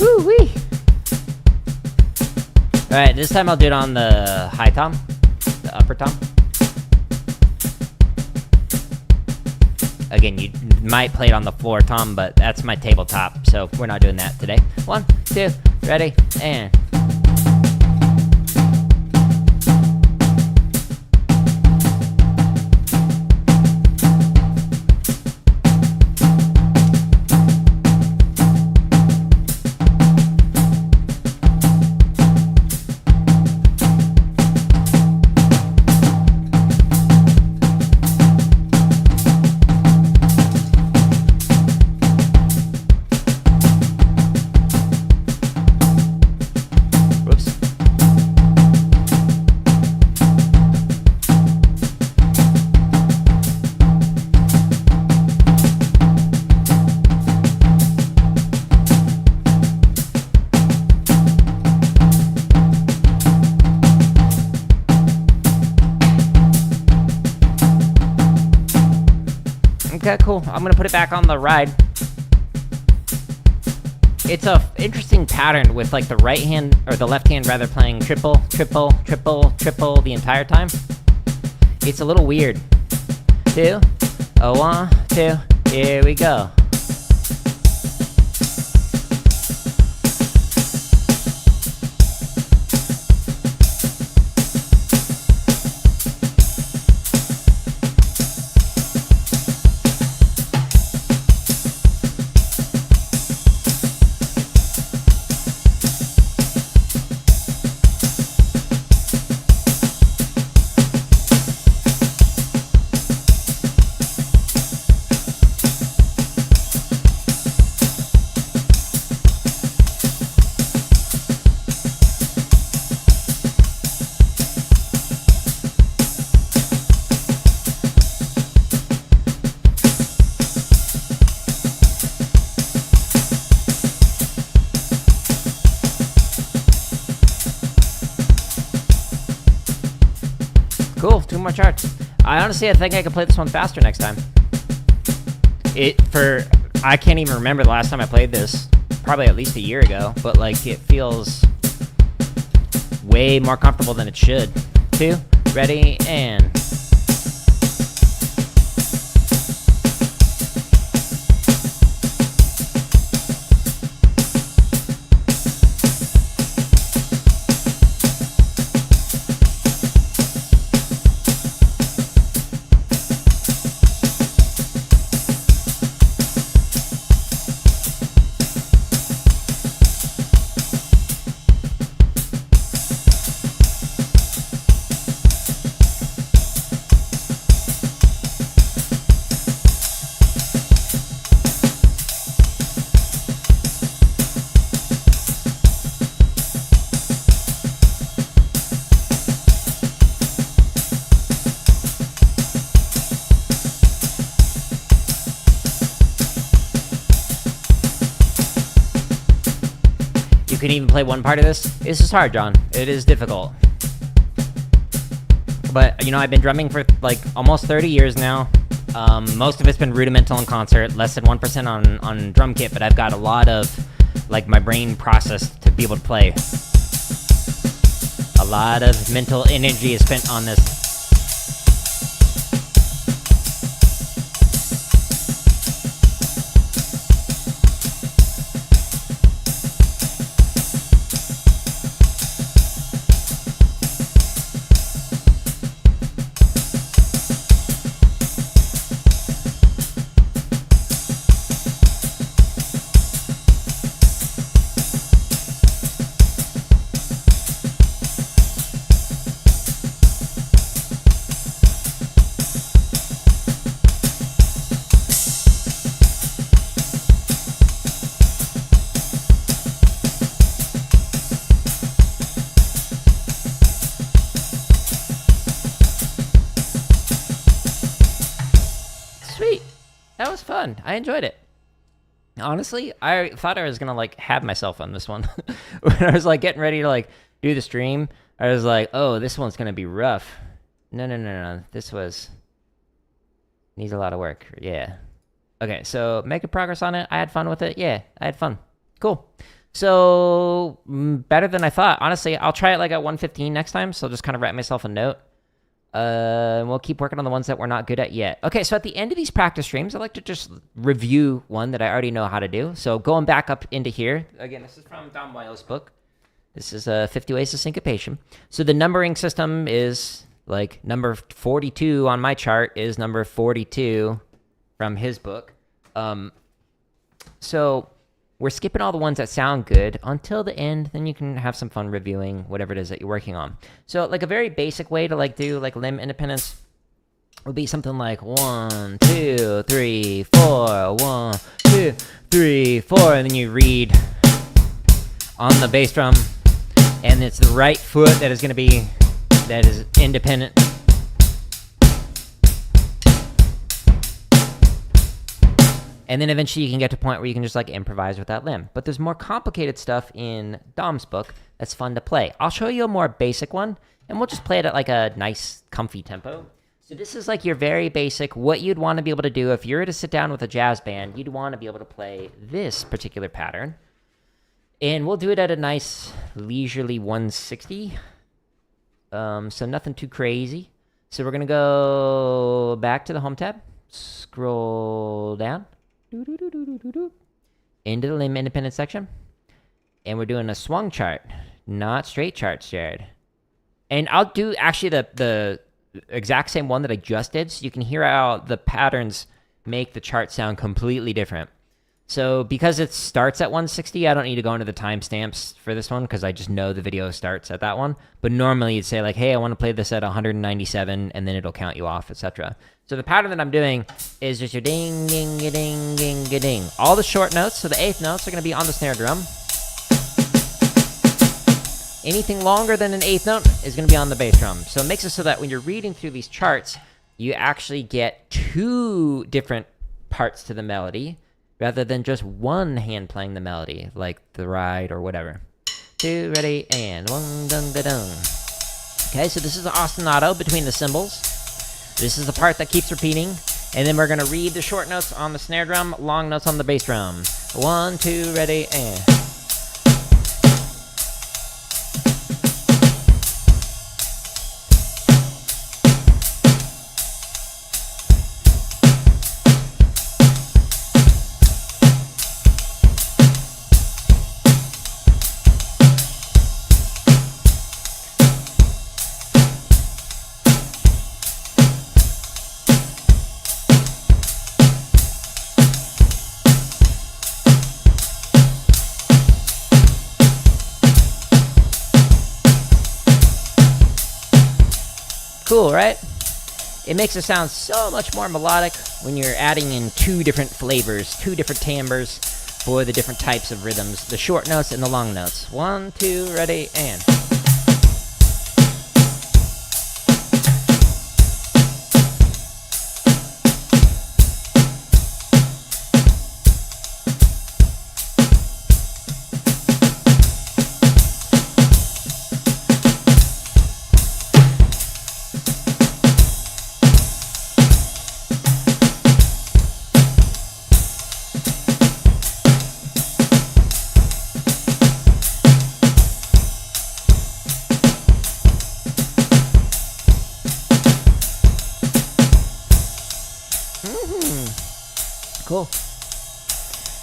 Woo-wee! Alright, this time I'll do it on the high tom, the upper tom. Again, you might play it on the floor tom, but that's my tabletop, so we're not doing that today. 1, 2, ready, and... Okay, cool. I'm gonna put it back on the ride. It's a interesting pattern with like the right hand, or the left hand rather, playing triple, triple, triple, triple the entire time. It's a little weird. 2, a 1, 2, here we go. Cool, 2 more charts. I think I could play this one faster next time. I can't even remember the last time I played this. Probably at least a year ago, but like it feels way more comfortable than it should. 2, ready, and... You can even play one part of this. This is hard, John. It is difficult. But, you know, I've been drumming for, like, almost 30 years now. Most of it's been rudimental in concert, less than 1% on drum kit, but I've got a lot of, like, my brain processed to be able to play. A lot of mental energy is spent on this. That was fun. I enjoyed it. Honestly, I thought I was gonna like have myself on this one. When I was like getting ready to like do the stream, I was like, oh, this one's gonna be rough. No. This needs a lot of work. Yeah. Okay, so making progress on it. I had fun with it. Yeah, I had fun. Cool. So better than I thought. Honestly, I'll try it like at 115 next time. So I'll just kind of write myself a note. We'll keep working on the ones that we're not good at yet. Okay, so at the end of these practice streams, I like to just review one that I already know how to do. So going back up into here, again, this is from Don Wiles' book. This is 50 Ways to Syncopation. So the numbering system is like number 42 on my chart is number 42 from his book. So we're skipping all the ones that sound good until the end. Then you can have some fun reviewing whatever it is that you're working on. So like a very basic way to like do like limb independence would be something like 1, 2, 3, 4, 1, 2, 3, 4, and then you read on the bass drum, and it's the right foot that is independent. And then eventually you can get to a point where you can just like improvise with that limb. But there's more complicated stuff in Dom's book that's fun to play. I'll show you a more basic one, and we'll just play it at like a nice, comfy tempo. So So this is like your very basic, what you'd want to be able to do if you were to sit down with a jazz band, you'd want to be able to play this particular pattern. And we'll do it at a nice leisurely 160. So nothing too crazy. So we're going to go back to the home tab, scroll down, into the limb independent section. And we're doing a swung chart, not straight charts, Jared. And I'll do actually the exact same one that I just did, so you can hear how the patterns make the chart sound completely different. So because it starts at 160, I don't need to go into the timestamps for this one because I just know the video starts at that one. But normally you'd say like, hey, I want to play this at 197, and then it'll count you off, etc. So the pattern that I'm doing is just your ding, ding, ding, ding, ding. All the short notes, so the eighth notes are going to be on the snare drum. Anything longer than an eighth note is going to be on the bass drum. So it makes it so that when you're reading through these charts, you actually get two different parts to the melody rather than just one hand playing the melody, like the ride or whatever. 2, ready, and 1, dun, dun, dun. Okay, so this is an ostinato between the cymbals. This is the part that keeps repeating. And then we're going to read the short notes on the snare drum, long notes on the bass drum. 1, 2, ready, and... Cool, right? It makes it sound so much more melodic when you're adding in two different flavors, two different timbres for the different types of rhythms, the short notes and the long notes. 1, 2, ready, and... Cool.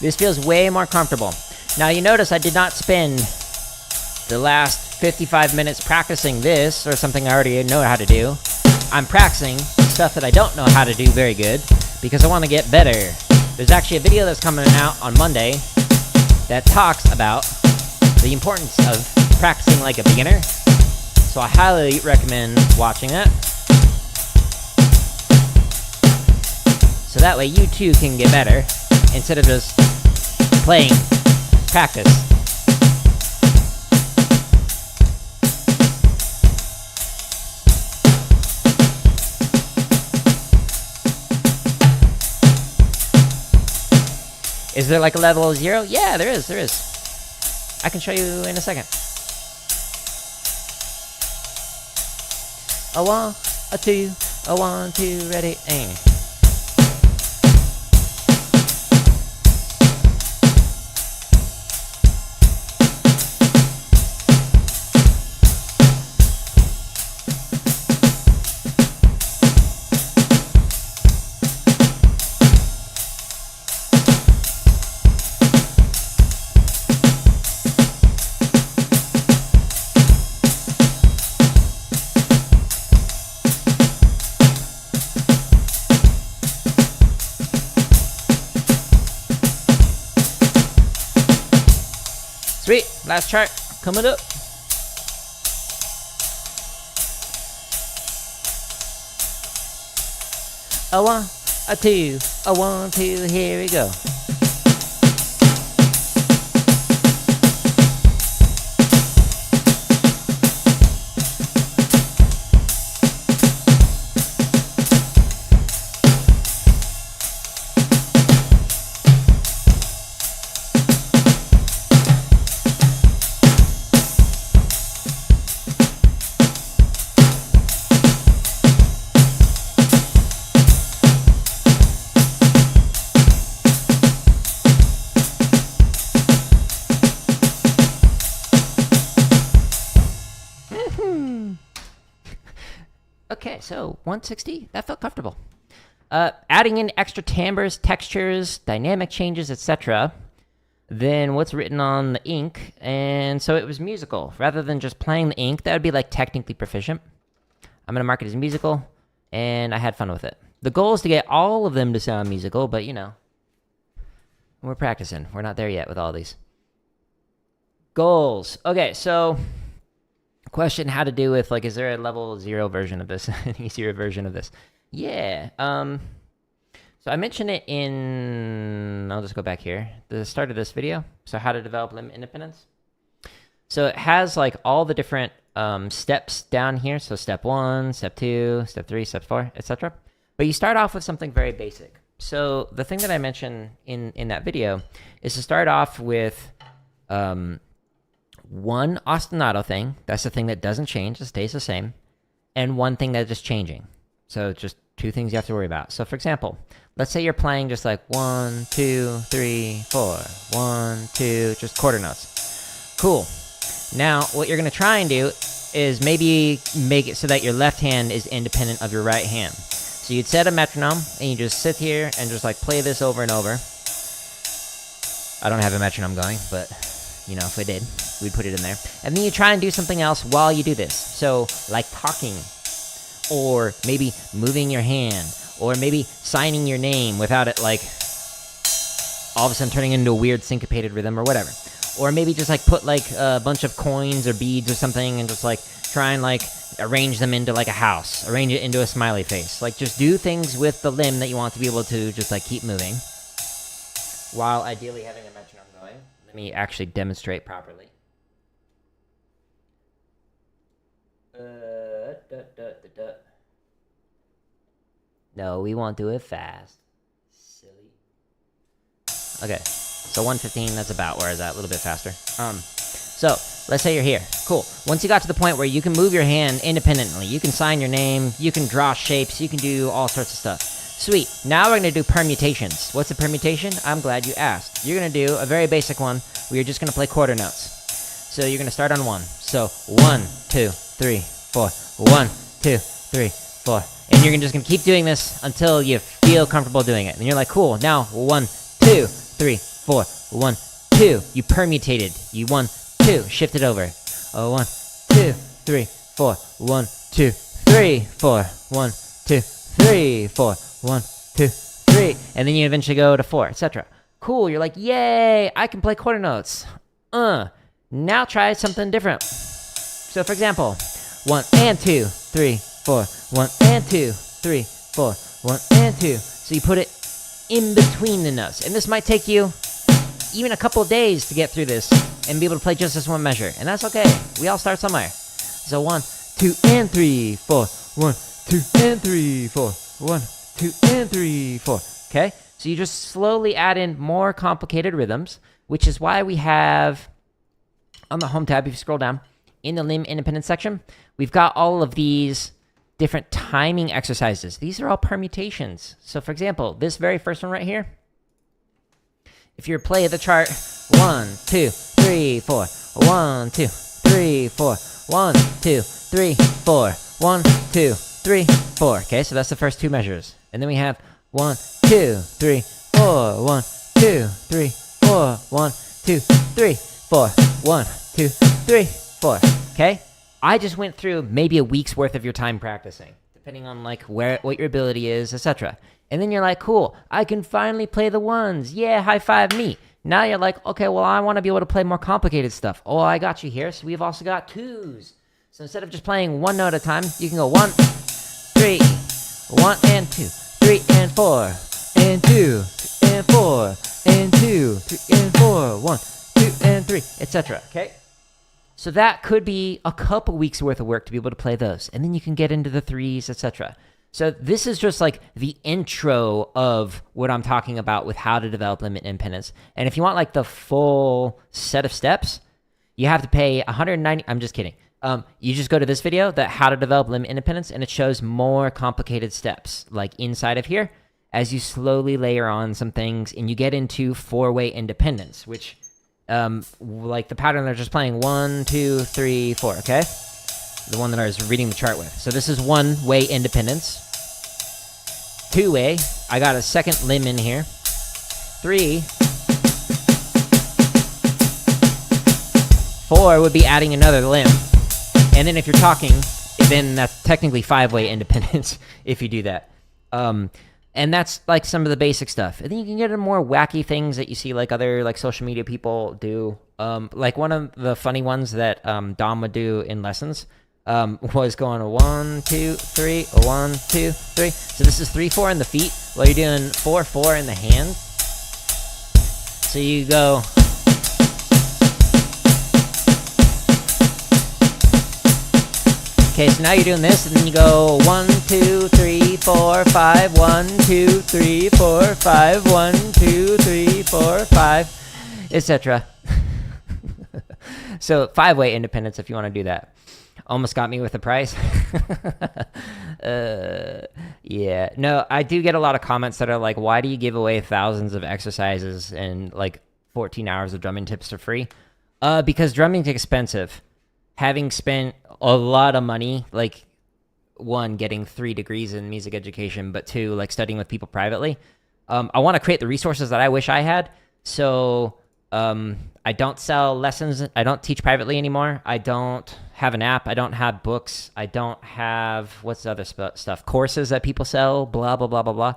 This feels way more comfortable. Now you notice I did not spend the last 55 minutes practicing this or something I already know how to do. I'm practicing stuff that I don't know how to do very good because I want to get better. There's actually a video that's coming out on Monday that talks about the importance of practicing like a beginner. So I highly recommend watching that. So that way you too can get better instead of just playing practice. Is there like a level 0? Yeah, there is. I can show you in a second. A 1, a 2, a 1, 2, ready, and... Sweet, last chart coming up. A 1, a 2, a 1, 2, here we go. Okay, so 160, that felt comfortable. Adding in extra timbres, textures, dynamic changes, etc. Then what's written on the ink, and so it was musical. Rather than just playing the ink, that would be like technically proficient. I'm going to mark it as musical, and I had fun with it. The goal is to get all of them to sound musical, but you know, we're practicing. We're not there yet with all these. Goals. Okay, so question how to do with, like, is there a level 0 version of this? An easier version of this? Yeah. So I mentioned it in, I'll just go back here, the start of this video. So how to develop limb independence. So it has like all the different steps down here. So step 1, step 2, step 3, step 4, etc. But you start off with something very basic. So the thing that I mentioned in that video is to start off with one ostinato thing. That's the thing that doesn't change, it stays the same. And one thing that is changing. So just 2 things you have to worry about. So for example, let's say you're playing just like 1, 2, 3, 4, 1, 2, just quarter notes. Cool. Now, what you're going to try and do is maybe make it so that your left hand is independent of your right hand. So you'd set a metronome, and you just sit here and just like play this over and over. I don't have a metronome going, but you know, if I did, we'd put it in there. And then you try and do something else while you do this. So like talking, or maybe moving your hand, or maybe signing your name without it like all of a sudden turning into a weird syncopated rhythm or whatever. Or maybe just like put like a bunch of coins or beads or something and just like try and like arrange them into like a house, arrange it into a smiley face. Like just do things with the limb that you want to be able to just like keep moving, while ideally having a metronome going. Let me actually demonstrate properly. No, we won't do it fast. Silly. Okay, so 115, that's about where is that? A little bit faster. So, let's say you're here. Cool. Once you got to the point where you can move your hand independently, you can sign your name, you can draw shapes, you can do all sorts of stuff. Sweet. Now we're going to do permutations. What's a permutation? I'm glad you asked. You're going to do a very basic one where you're just going to play quarter notes. So you're going to start on 1. So 1, 2, 3, 4. 1, 2, 3, 4. And you're just going to keep doing this until you feel comfortable doing it. And you're like, cool. Now 1, 2, 3, 4. 1, 2. You permutated. You 1, 2. Shift it over. 1, 2, 3, 4. 1, 2, 3, 4. 1, 2, 3, 4. 1, 2, 3. And then you eventually go to 4, etc. Cool. You're like, yay, I can play quarter notes. Now try something different. So for example, 1 and 2, 3, 4. 1 and 2, 3, 4. 1 and 2. So you put it in between the notes. And this might take you even a couple of days to get through this and be able to play just this one measure. And that's okay. We all start somewhere. So 1, 2, and 3, 4. 1, 2, and 3, 4. 1, 2, and 3, 4. Okay? So you just slowly add in more complicated rhythms, which is why we have, on the home tab, if you scroll down, in the limb independence section, we've got all of these different timing exercises. These are all permutations. So for example, this very first one right here, if you play the chart 1, 2, 3, 4, 1, 2, 3, 4, 1, 2, 3, 4, 1, 2, 3, 4. Okay, so that's the first 2 measures. And then we have 1, 2, 3, 4, 1, 2, 3, 4, 1, 2, 3, 4, 1, 2, 3, 4. Okay? I just went through maybe a week's worth of your time practicing, depending on like what your ability is, etc. And then you're like, cool, I can finally play the ones. Yeah, high five me. Now you're like, okay, well, I want to be able to play more complicated stuff. Oh, I got you here. So we've also got 2s. So instead of just playing 1 note at a time, you can go 1, 3, 1 and 2, 3 and 4, and 2, 3 and 4, and 2, 3 and 4, 1, 2 and 3, etc. Okay? So that could be a couple weeks worth of work to be able to play those. And then you can get into the 3s, etc. So this is just like the intro of what I'm talking about with how to develop limb independence. And if you want like the full set of steps, you have to pay $190. I'm just kidding. You just go to this video, that how to develop limb independence, and it shows more complicated steps like inside of here as you slowly layer on some things and you get into 4-way independence, which like the pattern they're just playing 1, 2, 3, 4. Okay. the one that I was reading the chart with. So this is 1-way independence. 2-way, I got a second limb in here. 3. 4 would be adding another limb. And then if you're talking, then that's technically 5-way independence if you do that. And that's like some of the basic stuff. And then you can get into more wacky things that you see like other like social media people do. Like one of the funny ones that Dom would do in lessons was going 1, 2, 3, 1, 2, 3. So this is 3, 4 in the feet while you're doing 4, 4 in the hand. So you go. Okay, so now you're doing this, and then you go 1, 2, 3, 4, 5, 1, 2, 3, 4, 5, 1, 2, 3, 4, 5, etc. So 5-way independence if you want to do that. Almost got me with the price. Yeah. No, I do get a lot of comments that are like, why do you give away thousands of exercises and like 14 hours of drumming tips for free? Because drumming's expensive. Having spent a lot of money, like 1, getting 3 degrees in music education, but 2, like studying with people privately. I want to create the resources that I wish I had. So I don't sell lessons. I don't teach privately anymore. I don't have an app. I don't have books. I don't have, what's the other stuff? Courses that people sell, blah, blah, blah, blah, blah.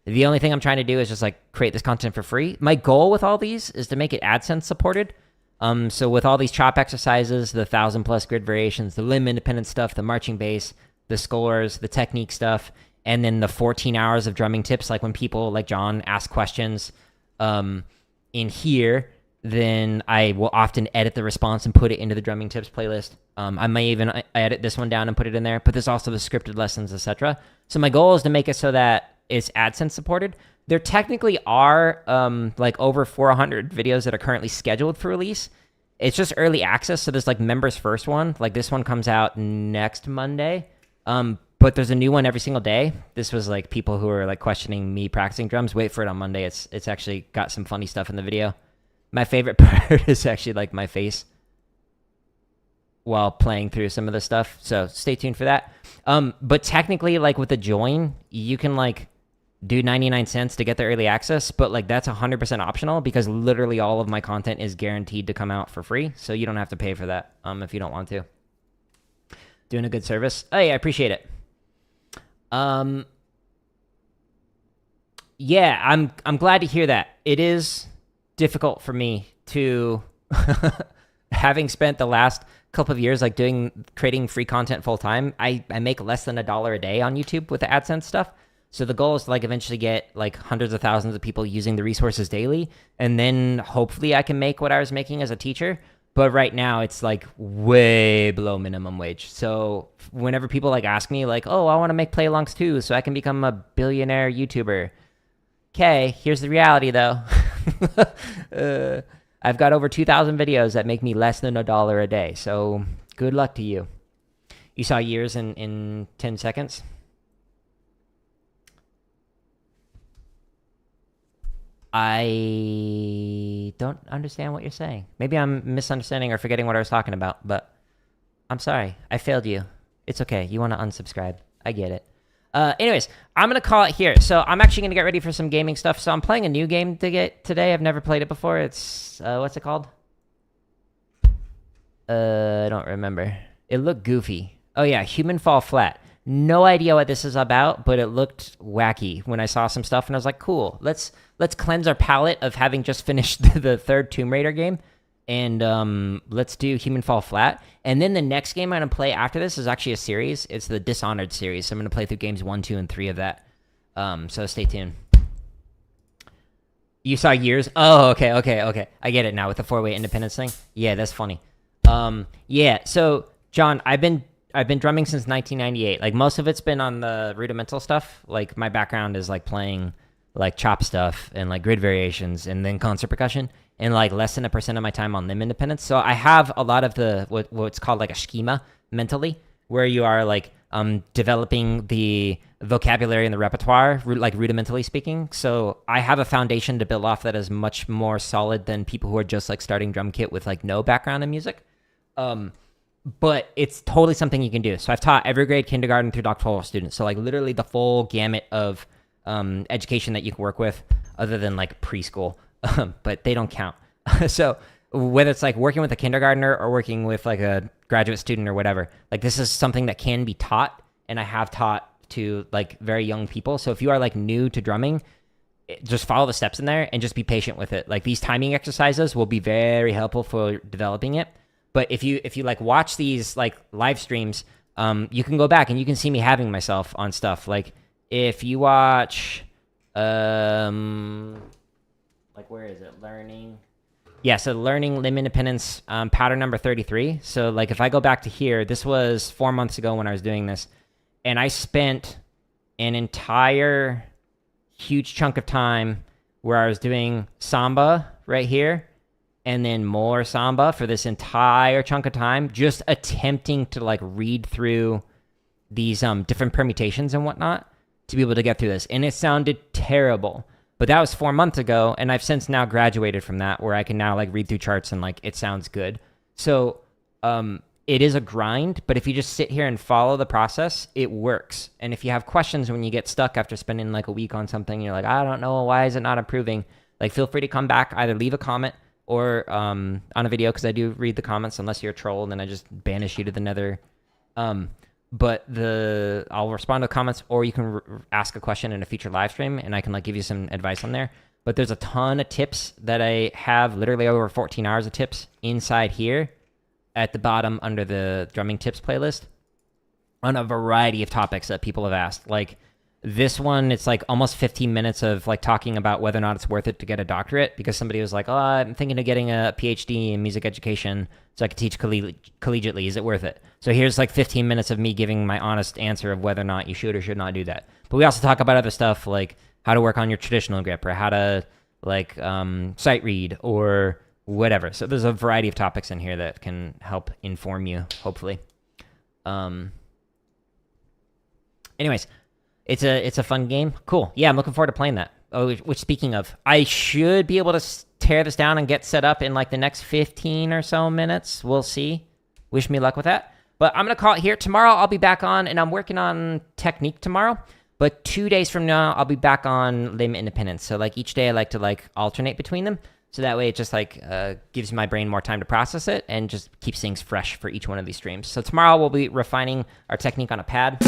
The only thing I'm trying to do is just like create this content for free. My goal with all these is to make it AdSense supported. So with all these chop exercises, the 1,000+ grid variations, the limb independent stuff, the marching bass, the scores, the technique stuff, and then the 14 hours of drumming tips, like when people like John ask questions in here, then I will often edit the response and put it into the drumming tips playlist. I may even edit this one down and put it in there, but there's also the scripted lessons, etc. So my goal is to make it so that it's AdSense supported. There technically are like over 400 videos that are currently scheduled for release. It's just early access, so there's like members first one. Like this one comes out next Monday, but there's a new one every single day. This was like people who are like questioning me practicing drums. Wait for it on Monday. It's actually got some funny stuff in the video. My favorite part is actually like my face while playing through some of the stuff. So stay tuned for that. But technically, like with the join, you can like do 99 cents to get the early access, but like that's 100% optional because literally all of my content is guaranteed to come out for free. So you don't have to pay for that if you don't want to. Doing a good service. Oh yeah, I appreciate it. Yeah, I'm glad to hear that. It is difficult for me to having spent the last couple of years like creating free content full time. I make less than $1 a day on YouTube with the AdSense stuff. So the goal is to like eventually get like hundreds of thousands of people using the resources daily. And then hopefully I can make what I was making as a teacher. But right now it's like way below minimum wage. So whenever people like ask me like, oh, I want to make play-alongs too so I can become a billionaire YouTuber. Okay, here's the reality though. I've got over 2,000 videos that make me less than $1 a day. So good luck to you. You saw years in 10 seconds? I don't understand what you're saying. Maybe I'm misunderstanding or forgetting what I was talking about, but I'm sorry. I failed you. It's okay. You want to unsubscribe. I get it. Anyways, I'm going to call it here. So I'm actually going to get ready for some gaming stuff. So I'm playing a new game today. I've never played it before. It's, what's it called? I don't remember. It looked goofy. Oh yeah, Human Fall Flat. No idea what this is about, but it looked wacky when I saw some stuff, and I was like, cool. Let's cleanse our palate of having just finished the third Tomb Raider game, and let's do Human Fall Flat. And then the next game I'm going to play after this is actually a series. It's the Dishonored series, so I'm going to play through games 1, 2, and 3 of that. So stay tuned. You saw years? Oh, okay. I get it now with the 4-way independence thing. Yeah, that's funny. Yeah, so, John, I've been drumming since 1998. Like, most of it's been on the rudimental stuff. Like, my background is, like, playing, like, chop stuff and, like, grid variations and then concert percussion. And, like, less than 1% of my time on limb independence. So I have a lot of the, what's called, like, a schema mentally, where you are, like, developing the vocabulary and the repertoire, like, rudimentally speaking. So I have a foundation to build off that is much more solid than people who are just, like, starting drum kit with, like, no background in music. but it's totally something you can do. So I've taught every grade, kindergarten through doctoral students. So like literally the full gamut of education that you can work with, other than like preschool, but they don't count. So whether it's like working with a kindergartner or working with like a graduate student or whatever, like this is something that can be taught, and I have taught to like very young people. So if you are like new to drumming, just follow the steps in there and just be patient with it. Like these timing exercises will be very helpful for developing it. But if you like watch these like live streams, you can go back and you can see me having myself on stuff. Like if you watch, like where is it? Learning. Yeah, so learning limb independence, pattern number 33. So like if I go back to here, this was 4 months ago when I was doing this, and I spent an entire huge chunk of time where I was doing Samba right here, and then more Samba for this entire chunk of time, just attempting to like read through these different permutations and whatnot to be able to get through this. And it sounded terrible, but that was 4 months ago, and I've since now graduated from that, where I can now like read through charts and like it sounds good. So it is a grind, but if you just sit here and follow the process, it works. And if you have questions when you get stuck after spending like a week on something, you're like, I don't know, why is it not improving? Like feel free to come back, either leave a comment or on a video, because I do read the comments, unless you're a troll, and then I just banish you to the nether. But I'll respond to comments, or you can ask a question in a future live stream, and I can like give you some advice on there. But there's a ton of tips that I have, literally over 14 hours of tips inside here at the bottom under the drumming tips playlist on a variety of topics that people have asked. Like this one, it's like almost 15 minutes of like talking about whether or not it's worth it to get a doctorate, because somebody was like, oh, I'm thinking of getting a PhD in music education so I could teach collegiately. Is it worth it? So here's like 15 minutes of me giving my honest answer of whether or not you should or should not do that. But we also talk about other stuff like how to work on your traditional grip, or how to like sight read or whatever. So there's a variety of topics in here that can help inform you, hopefully. Anyways, it's a fun game. Cool. Yeah, I'm looking forward to playing that. Oh, which speaking of, I should be able to tear this down and get set up in like the next 15 or so minutes. We'll see. Wish me luck with that. But I'm going to call it here. Tomorrow I'll be back on, and I'm working on technique tomorrow. But 2 days from now, I'll be back on limb independence. So like each day I like to like alternate between them. So that way it just like gives my brain more time to process it and just keeps things fresh for each one of these streams. So tomorrow we'll be refining our technique on a pad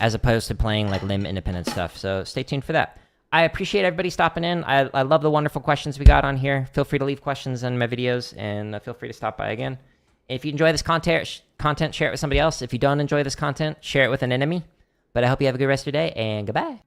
as opposed to playing like limb independent stuff. So stay tuned for that. I appreciate everybody stopping in. I love the wonderful questions we got on here. Feel free to leave questions in my videos, and feel free to stop by again. If you enjoy this content, share it with somebody else. If you don't enjoy this content, share it with an enemy. But I hope you have a good rest of your day, and goodbye.